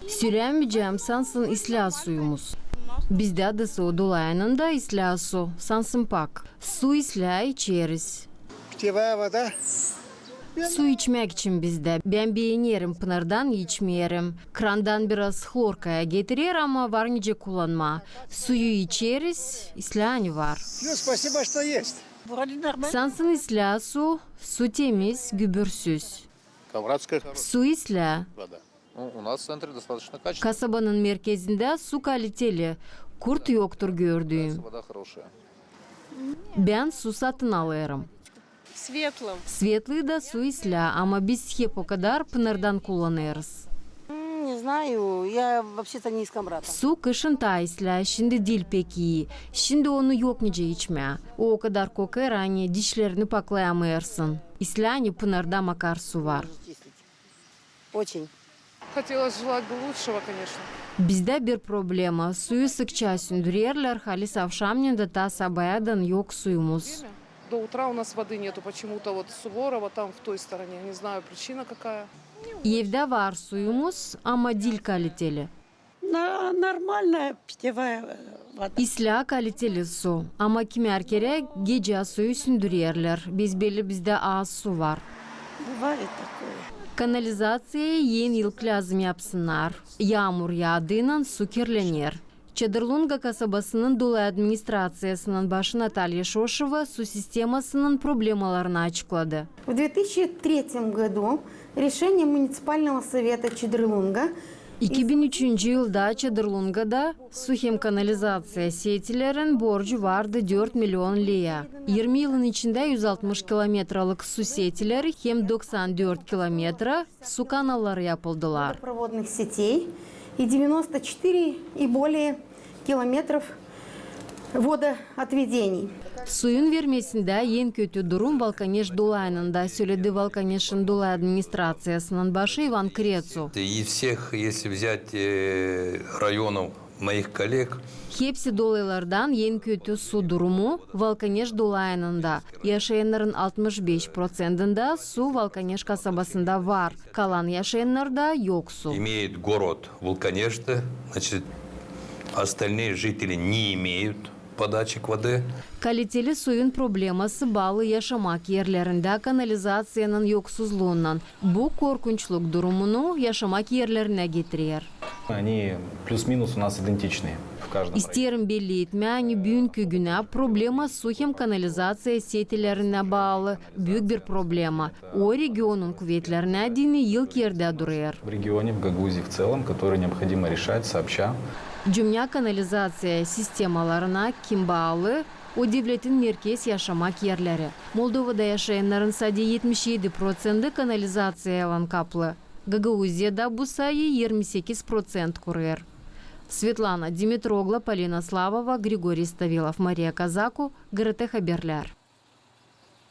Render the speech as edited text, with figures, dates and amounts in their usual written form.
Sülemeyeceğim sansın islah suyumuz. Bizde adısı o dolayınında islah su. Sansın pak. Su islah içeriz. Питьевая вода. Su içmek için bizde. Ben beğenirim, pınardan içmeyerim. Krandan biraz xlorkaya getirir ama var nice kullanma. Suyu içeriz, islahı var. Ну, спасибо, что есть. Sansın islah su temiz, gübürsüz. Каврадская Su islah. вода. Ну, у нас в центре достаточно качественная. Kasabanın merkezinde su kaliteli. Kurt yoktur gördüğüm. Вода хорошая. Ben su satın alırım. Светлым. Svetli da su islah ama biz hep o kadar pınardan kullanırız. Не знаю, я вообще-то не из Камрата. Su kışın ta islah, şimdi değil pek iyi. Şimdi onu yok nice içme. O kadar kokar hani dişlerini paklayamıyorsun. İslahı pınarda makar su var. Очень. Хотелось желать бы лучшего, конечно. Bizde bir problema. Suyu sıkça sündürürler. Halis akşamında ta sabayadan yok suyumuz. Время. До утра у нас воды нету почему-то вот Суворова там в той стороне. Не знаю, причина какая. Evde var suyumuz ama dil kaliteli. Нормальная питьевая вода. İslah kaliteli su ama kimer kere gece suyu sündürürler. Bizde az su var. Бывает такое. Kanalizasyaya yeni yıl lazım yapsınlar. Yağmur yağdığından su kirlenir. Çadırlunga kasabasının dolu administrasyasının başı Natalya Şoşova su sistemasının problemalarını açıkladı. В 2003 году решение муниципального совета Чедрлунга 2003 yılda Çadırlunga'da su hem kanalizasya setilerin borcu vardı 4 milyon lira. 20 yılın içinde 160 kilometrelik su setileri hem 94 kilometre su kanalları yapıldılar. водопроводных сетей и 94 и более километров водоотведений. Suyun vermesinde en kötü durum Balkaneş dolayında söyledi Balkaneş'in dolu administrasyasının başı Ivan Kretsu. И всех, если взять районов моих коллег, Hepsi dolaylardan en kötü su durumu Balkaneş dolayında. Yaşayanların 65%'ında su Balkaneş kasabasında var. Kalan yaşayanlarda yok su. имеет город Вулканеште, значит, остальные жители не имеют подачи к воде. Kaliteli suyun probleması bağlı yaşamak yerlerinde kanalizasyonun yoksuzluğundan. Bu korkunçluk durumunu yaşamak yerlerine getirir. Они плюс-минус у нас идентичные в каждом районе. İsterim belli etmeni bugünkü güne problema su hem kanalizasya setilerine bağlı büyük bir problema. O regionun kuvvetlerine dini ilk yerde duruyor. В регионе, в Гагузе в целом, которые необходимо решать сообща. Cümle kanalizasya sistemalarına kim bağlı? O devletin merkez yaşamak yerleri. Moldova'da yaşayanların sadece 77% kanalizasyayla kaplı. Gagauzya'da bu sayı 28% kuruyor. Svetlana Dimitrogla, Polina Slavova, Grigoriy Stavilov, Maria Kazako, GRT Haberler.